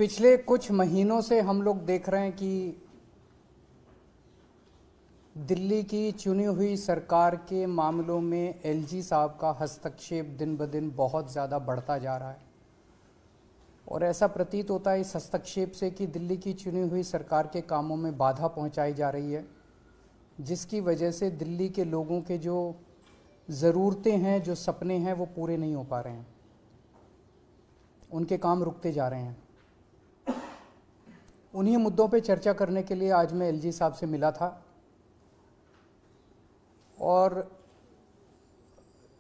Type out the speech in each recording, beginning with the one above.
पिछले कुछ महीनों से हम लोग देख रहे हैं कि दिल्ली की चुनी हुई सरकार के मामलों में एलजी साहब का हस्तक्षेप दिन ब दिन बहुत ज़्यादा बढ़ता जा रहा है और ऐसा प्रतीत होता है इस हस्तक्षेप से कि दिल्ली की चुनी हुई सरकार के कामों में बाधा पहुंचाई जा रही है, जिसकी वजह से दिल्ली के लोगों के जो ज़रूरतें हैं, जो सपने हैं, वो पूरे नहीं हो पा रहे हैं। उनके काम रुकते जा रहे हैं। उन्हीं मुद्दों पे चर्चा करने के लिए आज मैं एलजी साहब से मिला था और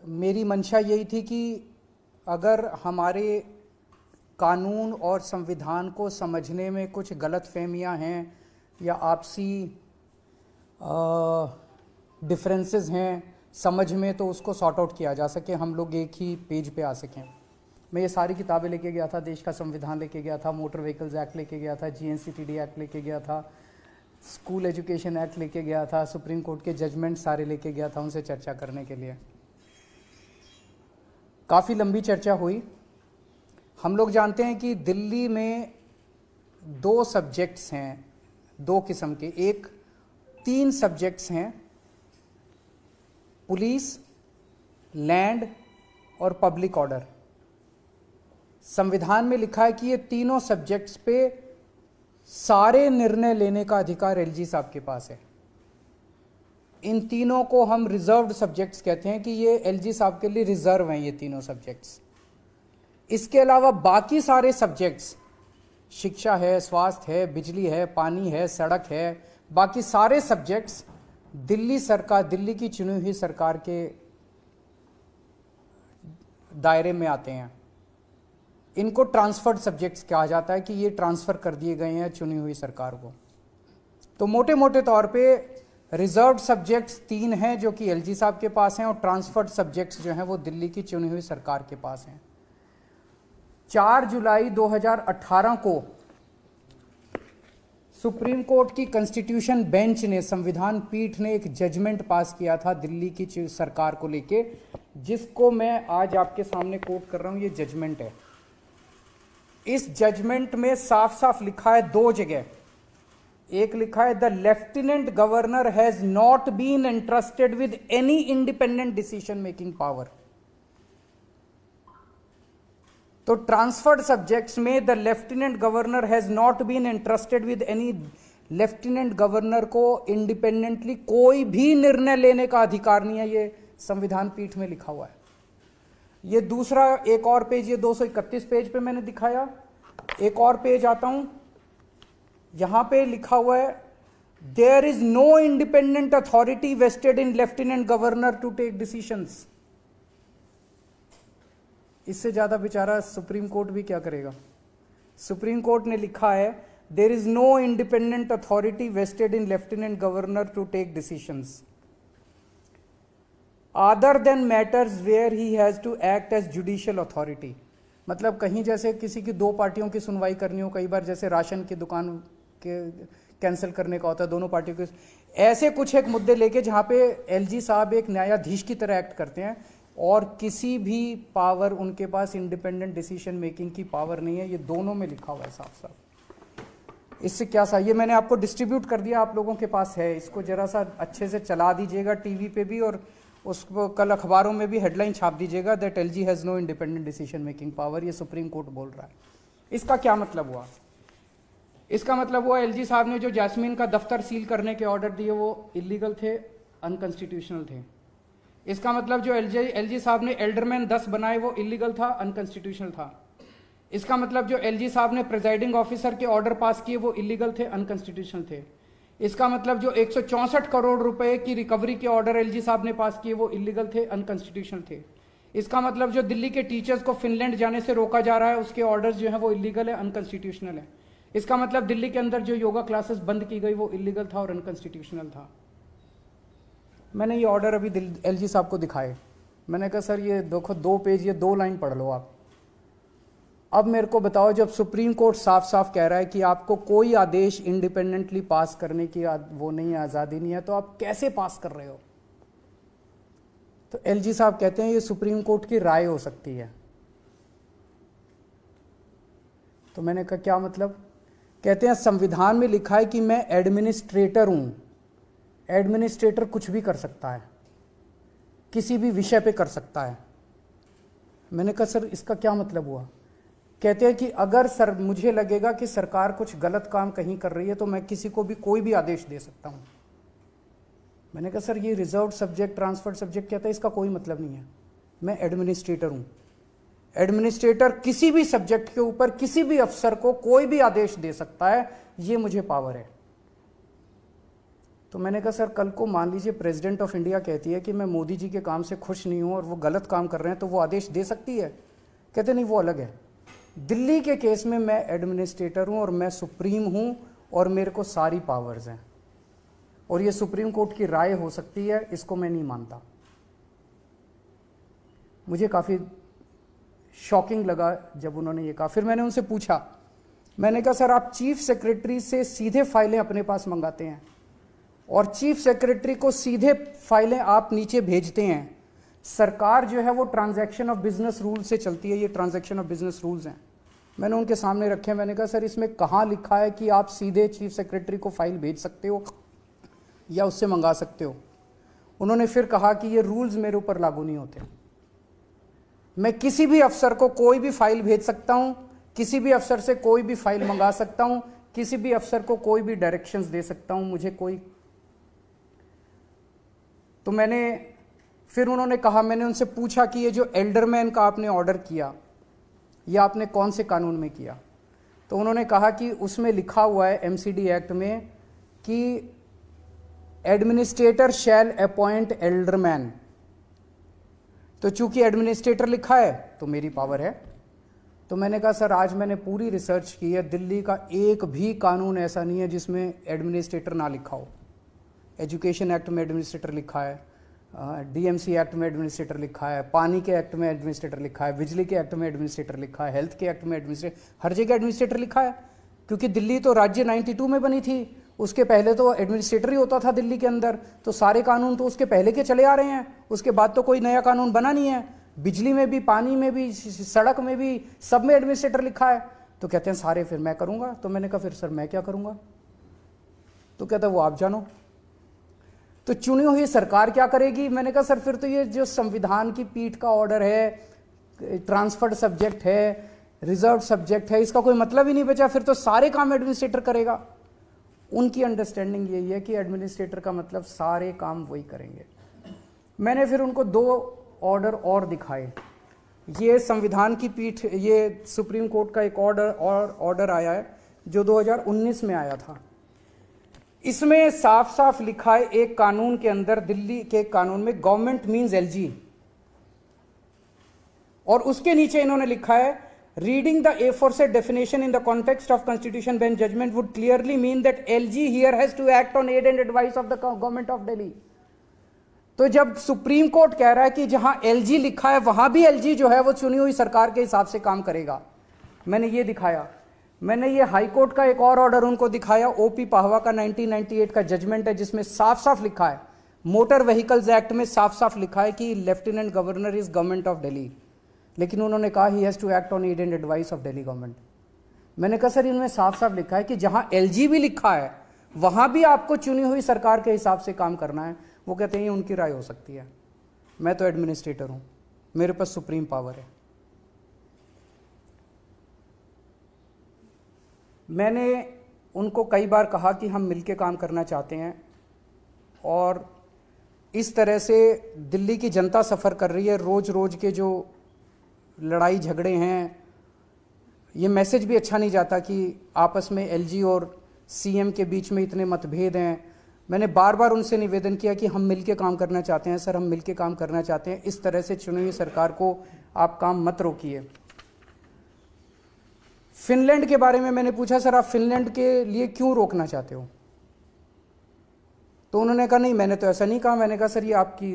मेरी मंशा यही थी कि अगर हमारे कानून और संविधान को समझने में कुछ गलतफहमियां हैं या आपसी डिफरेंसेस हैं समझ में, तो उसको सॉर्ट आउट किया जा सके, हम लोग एक ही पेज पे आ सकें। मैं ये सारी किताबें लेके गया था, देश का संविधान लेके गया था, मोटर व्हीकल्स एक्ट लेके गया था, जीएनसीटीडी एक्ट लेके गया था, स्कूल एजुकेशन एक्ट लेके गया था, सुप्रीम कोर्ट के जजमेंट सारे लेके गया था उनसे चर्चा करने के लिए। काफ़ी लंबी चर्चा हुई। हम लोग जानते हैं कि दिल्ली में दो सब्जेक्ट्स हैं, दो किस्म के, एक 3 सब्जेक्ट्स हैं, पुलिस, लैंड और पब्लिक ऑर्डर। संविधान में लिखा है कि ये तीनों सब्जेक्ट्स पे सारे निर्णय लेने का अधिकार एलजी साहब के पास है। इन तीनों को हम रिजर्व्ड सब्जेक्ट्स कहते हैं कि ये एलजी साहब के लिए रिजर्व हैं ये तीनों सब्जेक्ट्स। इसके अलावा बाकी सारे सब्जेक्ट्स, शिक्षा है, स्वास्थ्य है, बिजली है, पानी है, सड़क है, बाकी सारे सब्जेक्ट्स दिल्ली सरकार, दिल्ली की चुनी हुई सरकार के दायरे में आते हैं। इनको ट्रांसफर्ड सब्जेक्ट्स कहा जाता है कि ये ट्रांसफर कर दिए गए हैं चुनी हुई सरकार को। तो मोटे मोटे तौर पे रिजर्व्ड सब्जेक्ट्स 3 हैं जो कि एलजी साहब के पास हैं और ट्रांसफर्ड सब्जेक्ट्स जो हैं वो दिल्ली की चुनी हुई सरकार के पास हैं। 4 जुलाई 2018 को सुप्रीम कोर्ट की कॉन्स्टिट्यूशन बेंच ने, संविधान पीठ ने एक जजमेंट पास किया था दिल्ली की सरकार को लेके, जिसको मैं आज आपके सामने कोट कर रहा हूं। ये जजमेंट है। इस जजमेंट में साफ साफ लिखा है 2 जगह। एक लिखा है the lieutenant governor has not been entrusted with any independent decision making power. तो ट्रांसफर्ड सब्जेक्ट्स में the lieutenant governor has not been entrusted with any, lieutenant governor को इंडिपेंडेंटली कोई भी निर्णय लेने का अधिकार नहीं है, ये संविधान पीठ में लिखा हुआ है। ये दूसरा एक और पेज, ये 231 पेज पे मैंने दिखाया। एक और पेज आता हूं, यहां पे लिखा हुआ है there is no independent authority vested in lieutenant governor to take decisions. इससे ज्यादा बेचारा सुप्रीम कोर्ट भी क्या करेगा। सुप्रीम कोर्ट ने लिखा है there is no independent authority vested in lieutenant governor to take decisions other than matters where he has to act as judicial authority. मतलब कहीं जैसे किसी की 2 पार्टियों की सुनवाई करनी हो, कई बार जैसे राशन की दुकान के कैंसिल करने का होता है, दोनों पार्टियों के, ऐसे कुछ एक मुद्दे लेके जहां पे एलजी साहब एक न्यायाधीश की तरह एक्ट करते हैं और किसी भी पावर उनके पास इंडिपेंडेंट डिसीजन मेकिंग की पावर नहीं है। ये दोनों में लिखा हुआ है साफ साफ। इससे क्या सा, ये मैंने आपको डिस्ट्रीब्यूट कर दिया, आप लोगों के पास है। इसको जरा सा अच्छे से चला दीजिएगा टीवी पे भी, और उसको कल अखबारों में भी हेडलाइन छाप दीजिएगा that LG has no independent decision making power. ये सुप्रीम कोर्ट बोल रहा है। इसका क्या मतलब हुआ? इसका मतलब हुआ एलजी साहब ने जो जैस्मीन का दफ्तर सील करने के ऑर्डर दिए वो इलीगल थे, अनकॉन्स्टिट्यूशनल थे। इसका मतलब जो एलजी साहब ने एल्डरमैन 10 बनाए वो इलीगल था, अनकॉन्स्टिट्यूशनल था। इसका मतलब जो एलजी साहब ने प्रिजाइडिंग ऑफिसर के ऑर्डर पास किए वो इलीगल थे, अनकॉन्स्टिट्यूशनल थे। इसका मतलब जो 164 करोड़ रुपए की रिकवरी के ऑर्डर एलजी साहब ने पास किए वो इलीगल थे, अनकॉन्स्टिट्यूशनल थे। इसका मतलब जो दिल्ली के टीचर्स को फिनलैंड जाने से रोका जा रहा है उसके ऑर्डर्स जो है वो इलीगल है, अनकॉन्स्टिट्यूशनल है। इसका मतलब दिल्ली के अंदर जो योगा क्लासेस बंद की गई वो इलीगल था और अनकॉन्स्टिट्यूशनल था। मैंने ये ऑर्डर अभी एलजी साहब को दिखाए। मैंने कहा सर ये देखो 2 पेज, ये 2 लाइन पढ़ लो आप। अब मेरे को बताओ, जब सुप्रीम कोर्ट साफ साफ कह रहा है कि आपको कोई आदेश इंडिपेंडेंटली पास करने की वो नहीं है, आज़ादी नहीं है, तो आप कैसे पास कर रहे हो? तो एलजी साहब कहते हैं ये सुप्रीम कोर्ट की राय हो सकती है। तो मैंने कहा क्या मतलब? कहते हैं संविधान में लिखा है कि मैं एडमिनिस्ट्रेटर हूं। एडमिनिस्ट्रेटर कुछ भी कर सकता है, किसी भी विषय पे कर सकता है। मैंने कहा सर इसका क्या मतलब हुआ? कहते हैं कि अगर मुझे लगेगा कि सरकार कुछ गलत काम कहीं कर रही है तो मैं किसी को भी कोई भी आदेश दे सकता हूं। मैंने कहा सर ये रिजर्व सब्जेक्ट, ट्रांसफर्ड सब्जेक्ट कहता है, इसका कोई मतलब नहीं है। मैं एडमिनिस्ट्रेटर हूं। एडमिनिस्ट्रेटर किसी भी सब्जेक्ट के ऊपर किसी भी अफसर को कोई भी आदेश दे सकता है, ये मुझे पावर है। तो मैंने कहा सर कल को मान लीजिए प्रेसिडेंट ऑफ इंडिया कहती है कि मैं मोदी जी के काम से खुश नहीं हूं और वो गलत काम कर रहे हैं, तो वो आदेश दे सकती है? कहते नहीं, वो अलग है। दिल्ली के केस में मैं एडमिनिस्ट्रेटर हूं और मैं सुप्रीम हूं और मेरे को सारी पावर्स हैं और ये सुप्रीम कोर्ट की राय हो सकती है, इसको मैं नहीं मानता। मुझे काफ़ी शॉकिंग लगा जब उन्होंने ये कहा। फिर मैंने उनसे पूछा, मैंने कहा सर आप चीफ सेक्रेटरी से सीधे फाइलें अपने पास मंगाते हैं और चीफ सेक्रेटरी को सीधे फाइलें आप नीचे भेजते हैं। सरकार जो है वो ट्रांजैक्शन ऑफ बिजनेस रूल से चलती है, ये ट्रांजैक्शन ऑफ बिजनेस रूल्स हैं। मैंने उनके सामने रखे। मैंने कहा सर इसमें कहाँ लिखा है कि आप सीधे चीफ सेक्रेटरी को फाइल भेज सकते हो या उससे मंगा सकते हो? उन्होंने फिर कहा कि ये रूल्स मेरे ऊपर लागू नहीं होते। मैं किसी भी अफसर को कोई भी फाइल भेज सकता हूं, किसी भी अफसर से कोई भी फाइल मंगा सकता हूं, किसी भी अफसर को कोई भी डायरेक्शंस दे सकता हूं, मुझे कोई। तो फिर उन्होंने कहा, मैंने उनसे पूछा कि ये जो एल्डरमैन का आपने ऑर्डर किया, ये आपने कौन से कानून में किया? तो उन्होंने कहा कि उसमें लिखा हुआ है एमसीडी एक्ट में कि एडमिनिस्ट्रेटर शैल अपॉइंट एल्डरमैन। तो चूंकि एडमिनिस्ट्रेटर लिखा है तो मेरी पावर है। तो मैंने कहा सर आज मैंने पूरी रिसर्च की है, दिल्ली का एक भी कानून ऐसा नहीं है जिसमें एडमिनिस्ट्रेटर ना लिखा हो। एजुकेशन एक्ट में एडमिनिस्ट्रेटर लिखा है, डीएमसी एक्ट में एडमिनिस्ट्रेटर लिखा है, पानी के एक्ट में एडमिनिस्ट्रेटर लिखा है, बिजली के एक्ट में एडमिनिस्ट्रेटर लिखा है, हेल्थ के एक्ट में एडमिनिस्ट्रेटर, हर जगह एडमिनिस्ट्रेटर लिखा है। क्योंकि दिल्ली तो राज्य 92 में बनी थी, उसके पहले तो एडमिनिस्ट्रेटर ही होता था दिल्ली के अंदर, तो सारे कानून तो उसके पहले के चले आ रहे हैं। उसके बाद तो कोई नया कानून बना नहीं है। बिजली में भी, पानी में भी, सड़क में भी, सब में एडमिनिस्ट्रेटर लिखा है। तो कहते हैं सारे फिर मैं करूंगा। तो मैंने कहा फिर सर मैं क्या करूंगा? तो कहता वो आप जानो। तो चुनी हुई सरकार क्या करेगी? मैंने कहा सर फिर तो ये जो संविधान की पीठ का ऑर्डर है, ट्रांसफर्ड सब्जेक्ट है, रिजर्व सब्जेक्ट है, इसका कोई मतलब ही नहीं बचा। फिर तो सारे काम एडमिनिस्ट्रेटर करेगा। उनकी अंडरस्टैंडिंग यही है कि एडमिनिस्ट्रेटर का मतलब सारे काम वही करेंगे। मैंने फिर उनको 2 ऑर्डर और दिखाए। ये संविधान की पीठ, ये सुप्रीम कोर्ट का एक ऑर्डर आया है जो 2019 में आया था। इसमें साफ साफ लिखा है एक कानून के अंदर, दिल्ली के कानून में, गवर्नमेंट मींस एलजी, और उसके नीचे इन्होंने लिखा है reading the aforesaid definition in the context of constitution bench judgment would clearly mean that LG here has to act on aid and advice of the government of Delhi। तो जब supreme court कह रहा है कि जहां LG लिखा है वहां भी LG जो है वो चुनी हुई सरकार के हिसाब से काम करेगा। मैंने ये दिखाया। मैंने ये हाई कोर्ट का एक और ऑर्डर उनको दिखाया, ओपी पाहवा का 1998 का जजमेंट है, जिसमें साफ साफ लिखा है, मोटर व्हीकल्स एक्ट में साफ साफ लिखा है कि lieutenant governor is government of Delhi. लेकिन उन्होंने कहा he has to act on aid and advice of Delhi government. मैंने कहा सर इनमें साफ साफ लिखा है कि जहां एलजी भी लिखा है वहां भी आपको चुनी हुई सरकार के हिसाब से काम करना है। वो कहते हैं ये उनकी राय हो सकती है, मैं तो एडमिनिस्ट्रेटर हूं, मेरे पास सुप्रीम पावर है। मैंने उनको कई बार कहा कि हम मिलकर काम करना चाहते हैं और इस तरह से दिल्ली की जनता सफ़र कर रही है। रोज रोज के जो लड़ाई झगड़े हैं, ये मैसेज भी अच्छा नहीं जाता कि आपस में एलजी और सीएम के बीच में इतने मतभेद हैं। मैंने बार बार उनसे निवेदन किया कि हम मिलके काम करना चाहते हैं सर, हम मिलके काम करना चाहते हैं, इस तरह से चुनी हुई सरकार को आप काम मत रोकिए। फिनलैंड के बारे में मैंने पूछा, सर आप फिनलैंड के लिए क्यों रोकना चाहते हो? तो उन्होंने कहा नहीं मैंने तो ऐसा नहीं कहा। मैंने कहा सर ये आपकी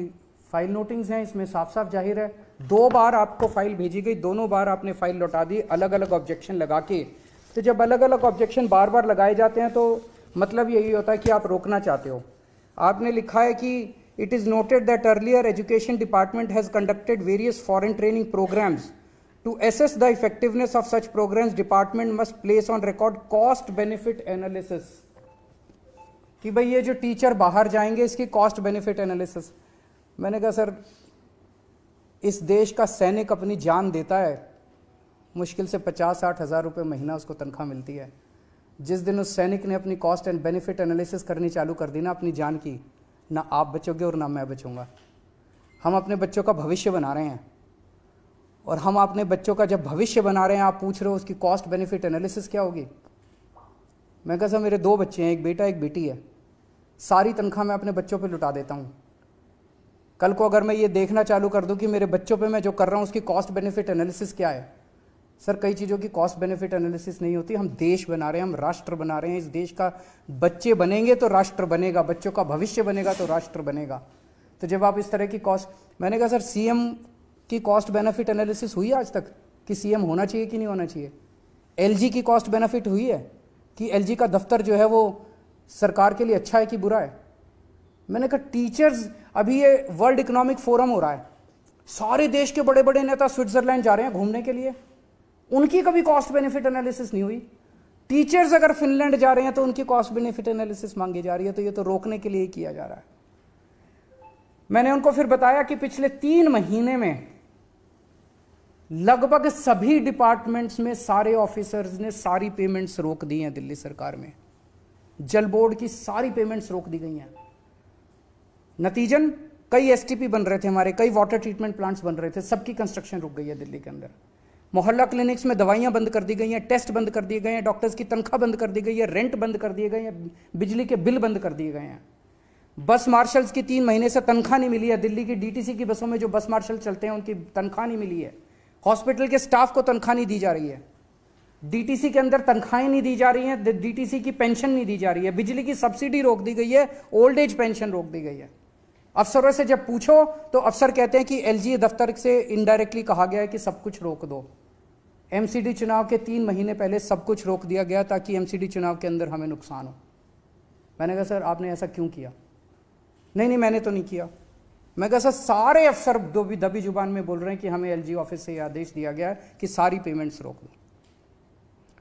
फाइल नोटिंग्स हैं, इसमें साफ साफ जाहिर है 2 बार आपको फाइल भेजी गई, दोनों बार आपने फाइल लौटा दी अलग अलग ऑब्जेक्शन लगा के। तो जब अलग अलग ऑब्जेक्शन बार बार लगाए जाते हैं तो मतलब यही होता है कि आप रोकना चाहते हो। आपने लिखा है कि it is noted that earlier education department has conducted various foreign training programs To assess the effectiveness of such programs, department must place on record cost benefit analysis. कि भाई ये जो टीचर बाहर जाएंगे इसकी कॉस्ट बेनिफिट एनालिसिस। मैंने कहा sir, इस देश का सैनिक अपनी जान देता है, मुश्किल से 50-60 हज़ार रुपये महीना उसको तनख्वाह मिलती है। जिस दिन उस सैनिक ने अपनी कॉस्ट एंड बेनिफिट एनालिसिस करनी चालू कर दी ना अपनी जान की, ना आप बचोगे और ना मैं बचूंगा। हम अपने बच्चों का भविष्य बना रहे हैं, और हम अपने बच्चों का जब भविष्य बना रहे हैं, आप पूछ रहे हो उसकी कॉस्ट बेनिफिट एनालिसिस क्या होगी। मैं कहा सर, मेरे 2 बच्चे हैं, एक बेटा एक बेटी है, सारी तनख्वाह मैं अपने बच्चों पे लुटा देता हूँ। कल को अगर मैं ये देखना चालू कर दूं कि मेरे बच्चों पे मैं जो कर रहा हूँ उसकी कॉस्ट बेनिफिट एनालिसिस क्या है। सर, कई चीज़ों की कॉस्ट बेनिफिट एनालिसिस नहीं होती। हम देश बना रहे हैं, हम राष्ट्र बना रहे हैं। इस देश का बच्चे बनेंगे तो राष्ट्र बनेगा, बच्चों का भविष्य बनेगा तो राष्ट्र बनेगा। तो जब आप इस तरह की कॉस्ट, मैंने कहा सर, सीएम की कॉस्ट बेनिफिट एनालिसिस हुई आज तक कि सीएम होना चाहिए कि नहीं होना चाहिए? एलजी की कॉस्ट बेनिफिट हुई है कि एलजी का दफ्तर जो है वो सरकार के लिए अच्छा है कि बुरा है? मैंने कहा टीचर्स, अभी ये वर्ल्ड इकोनॉमिक फोरम हो रहा है, सारे देश के बड़े बड़े नेता स्विट्जरलैंड जा रहे हैं घूमने के लिए, उनकी कभी कॉस्ट बेनिफिट एनालिसिस नहीं हुई। टीचर्स अगर फिनलैंड जा रहे हैं तो उनकी कॉस्ट बेनिफिट एनालिसिस मांगी जा रही है। तो ये तो रोकने के लिए ही किया जा रहा है। मैंने उनको फिर बताया कि पिछले 3 महीने में लगभग सभी डिपार्टमेंट्स में सारे ऑफिसर्स ने सारी पेमेंट्स रोक दी हैं। दिल्ली सरकार में जल बोर्ड की सारी पेमेंट्स रोक दी गई हैं। नतीजन कई एसटीपी बन रहे थे हमारे, कई वाटर ट्रीटमेंट प्लांट्स बन रहे थे, सबकी कंस्ट्रक्शन रुक गई है दिल्ली के अंदर। मोहल्ला क्लिनिक्स में दवाइयां बंद कर दी गई हैं, टेस्ट बंद कर दिए गए हैं, डॉक्टर्स की तनख्वाह बंद कर दी गई है, रेंट बंद कर दिए गए हैं, बिजली के बिल बंद कर दिए गए हैं। बस मार्शल्स की 3 महीने से तनख्वाह नहीं मिली है। दिल्ली की डीटीसी की बसों में जो बस मार्शल चलते हैं उनकी तनख्वाह नहीं मिली है। हॉस्पिटल के स्टाफ को तनख्वाह नहीं दी जा रही है। डीटीसी के अंदर तनख्वाहें नहीं दी जा रही हैं, डीटीसी की पेंशन नहीं दी जा रही है, बिजली की सब्सिडी रोक दी गई है, ओल्ड एज पेंशन रोक दी गई है। अफसरों से जब पूछो तो अफसर कहते हैं कि एलजी दफ्तर से इनडायरेक्टली कहा गया है कि सब कुछ रोक दो। एमसीडी चुनाव के 3 महीने पहले सब कुछ रोक दिया गया ताकि एमसीडी चुनाव के अंदर हमें नुकसान हो। मैंने कहा सर, आपने ऐसा क्यों किया? नहीं, मैंने तो नहीं किया। मैं कहा सर, सारे अफसर दबी जुबान में बोल रहे हैं कि हमें एलजी ऑफिस से आदेश दिया गया है कि सारी पेमेंट्स रोक दो।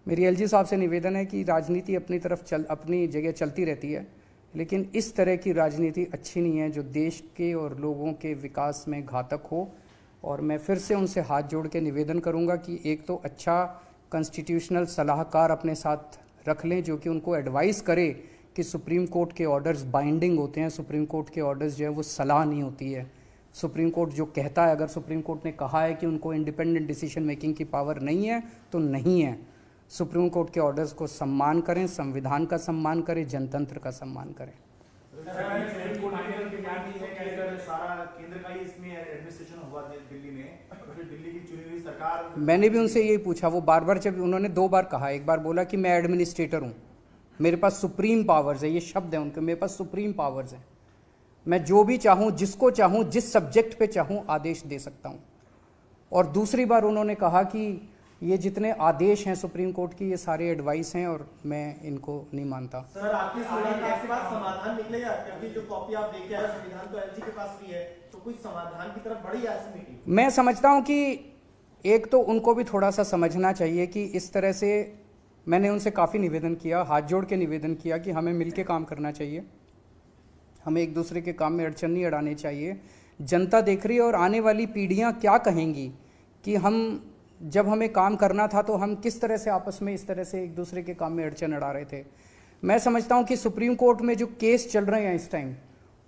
मेरी एलजी साहब से निवेदन है कि राजनीति अपनी तरफ अपनी जगह चलती रहती है, लेकिन इस तरह की राजनीति अच्छी नहीं है जो देश के और लोगों के विकास में घातक हो। और मैं फिर से उनसे हाथ जोड़ के निवेदन करूंगा कि एक तो अच्छा कॉन्स्टिट्यूशनल सलाहकार अपने साथ रख लें जो कि उनको एडवाइस करे कि सुप्रीम कोर्ट के ऑर्डर्स बाइंडिंग होते हैं। सुप्रीम कोर्ट के ऑर्डर्स जो है वो सलाह नहीं होती है। सुप्रीम कोर्ट जो कहता है, अगर सुप्रीम कोर्ट ने कहा है कि उनको इंडिपेंडेंट डिसीजन मेकिंग की पावर नहीं है तो नहीं है। सुप्रीम कोर्ट के ऑर्डर्स को सम्मान करें, संविधान का सम्मान करें, जनतंत्र का सम्मान करें। मैंने भी उनसे यही पूछा, वो बार बार, जब उन्होंने 2 बार कहा, एक बार बोला कि मैं एडमिनिस्ट्रेटर हूँ, मेरे पास सुप्रीम पावर्स है, ये शब्द है उनके, मेरे पास सुप्रीम पावर्स है, मैं जो भी चाहूँ, जिसको चाहूँ, जिस सब्जेक्ट पे चाहूँ आदेश दे सकता हूँ। और दूसरी बार उन्होंने कहा कि ये जितने आदेश हैं सुप्रीम कोर्ट की ये सारे एडवाइस हैं और मैं इनको नहीं मानता। सर, आपके पास समाधान निकलेगा क्योंकि जो कॉपी आप लेके आए संविधान तो एलजी के पास भी है, तो कोई समाधान की तरफ बढ़ी ऐसी मीटिंग? मैं समझता हूँ कि एक तो उनको भी थोड़ा सा समझना चाहिए कि इस तरह से मैंने उनसे काफ़ी निवेदन किया, हाथ जोड़ के निवेदन किया कि हमें मिल के काम करना चाहिए, हमें एक दूसरे के काम में अड़चन नहीं अड़ाने चाहिए। जनता देख रही है और आने वाली पीढ़ियाँ क्या कहेंगी कि हम जब हमें काम करना था तो हम किस तरह से आपस में इस तरह से एक दूसरे के काम में अड़चन अड़ा रहे थे। मैं समझता हूं कि सुप्रीम कोर्ट में जो केस चल रहे हैं इस टाइम,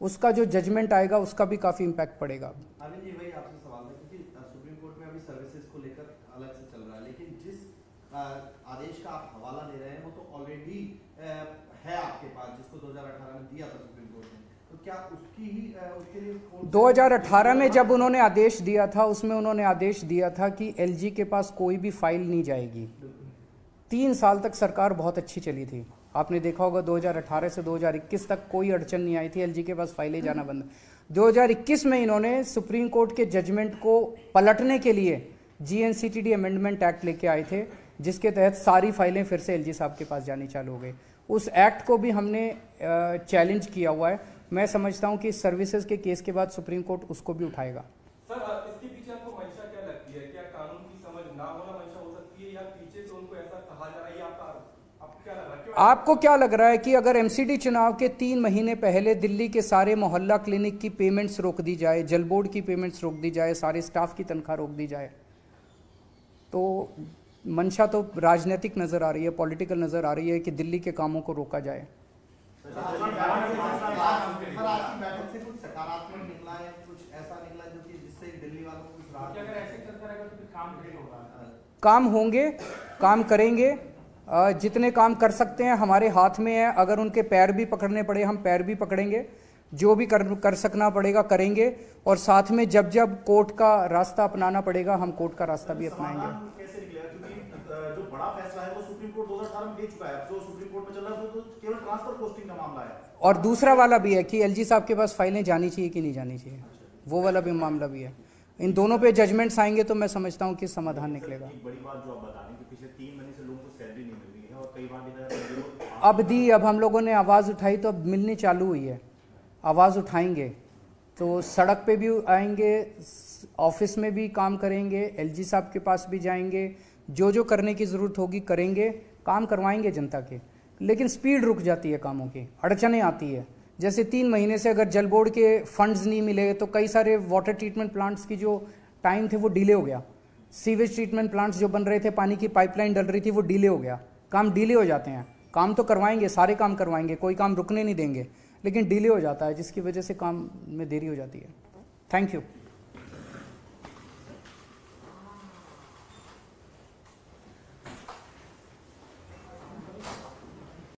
उसका जो जजमेंट आएगा उसका भी काफी इम्पैक्ट पड़ेगा। अरविंद जी, वही आपसे सवाल है क्योंकि सुप्रीम कोर्ट में अभी सर्विसेज को लेकर अलग से चल रहा है, लेकिन जिस आदेश का आप हवाला दे रहे हैं वो तो ऑलरेडी है आपके पास, जिसको 2018 में दिया था सुप्रीम कोर्ट ने, तो क्या उसके लिए 2018 में जब उन्होंने आदेश दिया था उसमें उन्होंने आदेश दिया था कि एलजी के पास कोई भी फाइल नहीं जाएगी। 3 साल तक सरकार बहुत अच्छी चली थी, आपने देखा होगा 2018 से 2021 तक कोई अड़चन नहीं आई थी, एलजी के पास फाइलें जाना बंद। 2021 में इन्होंने सुप्रीम कोर्ट के जजमेंट को पलटने के लिए जीएनसीटीडी अमेंडमेंट एक्ट लेके आए थे, जिसके तहत सारी फाइलें फिर से एलजी साहब के पास जानी चालू हो गई। उस एक्ट को भी हमने चैलेंज किया हुआ है। मैं समझता हूं कि सर्विसेज के केस के बाद सुप्रीम कोर्ट उसको भी उठाएगा। सर, इसके पीछे आपको मंशा क्या लगती है? क्या कानून की समझ पीछे से उनको ऐसा कहा जा रहा है, ये आपका आपको क्या लग रहा है? क्यों आपको क्या लग रहा है कि अगर एमसीडी चुनाव के 3 महीने पहले दिल्ली के सारे मोहल्ला क्लिनिक की पेमेंट्स रोक दी जाए, जल बोर्ड की पेमेंट्स रोक दी जाए, सारे स्टाफ की तनख्वाह रोक दी जाए, तो मंशा तो राजनीतिक नज़र आ रही है, पॉलिटिकल नज़र आ रही है कि दिल्ली के कामों को रोका जाए। आज की बैठक से कुछ सकारात्मक निकला है, कुछ ऐसा निकला जो कि जिससे दिल्ली वालों को कुछ राहत? अगर ऐसे चलता रहेगा तो फिर काम नहीं होगा। काम होंगे, काम करेंगे, जितने काम कर सकते हैं हमारे हाथ में है। अगर उनके पैर भी पकड़ने पड़े हम पैर भी पकड़ेंगे, जो भी कर सकना पड़ेगा करेंगे, और साथ में जब जब कोर्ट का रास्ता अपनाना पड़ेगा हम कोर्ट का रास्ता भी अपनाएंगे। कैसे निकलेगा, क्योंकि जो बड़ा फैसला है वो सुप्रीम कोर्ट 2018 में दे चुका है, जो सुप्रीम कोर्ट में चल रहा है वो तो केवल ट्रांसफर पोस्टिंग का मामला है। और दूसरा वाला भी है कि एलजी साहब के पास फाइलें जानी चाहिए कि नहीं जानी चाहिए, वो वाला भी मामला भी है। इन दोनों पे जजमेंट्स आएंगे तो मैं समझता हूँ कि समाधान निकलेगा। एक बड़ी बात जो आप बता रहे हैं कि पिछले 3 महीने से लोगों को सैलरी नहीं मिल रही है, और कई बार अब दी, अब हम लोगों ने आवाज़ उठाई तो अब मिलनी चालू हुई है। आवाज़ उठाएंगे तो सड़क पे भी आएंगे, ऑफिस में भी काम करेंगे, एलजी साहब के पास भी जाएंगे, जो जो करने की ज़रूरत होगी करेंगे, काम करवाएंगे जनता के। लेकिन स्पीड रुक जाती है कामों की, अड़चनें आती है। जैसे 3 महीने से अगर जल बोर्ड के फंड्स नहीं मिले तो कई सारे वाटर ट्रीटमेंट प्लांट्स की जो टाइम थे वो डिले हो गया। सीवेज ट्रीटमेंट प्लांट्स जो बन रहे थे, पानी की पाइपलाइन डल रही थी, वो डिले हो गया। काम डिले हो जाते हैं, काम तो करवाएंगे, सारे काम करवाएंगे, कोई काम रुकने नहीं देंगे, लेकिन डिले हो जाता है जिसकी वजह से काम में देरी हो जाती है। Thank you.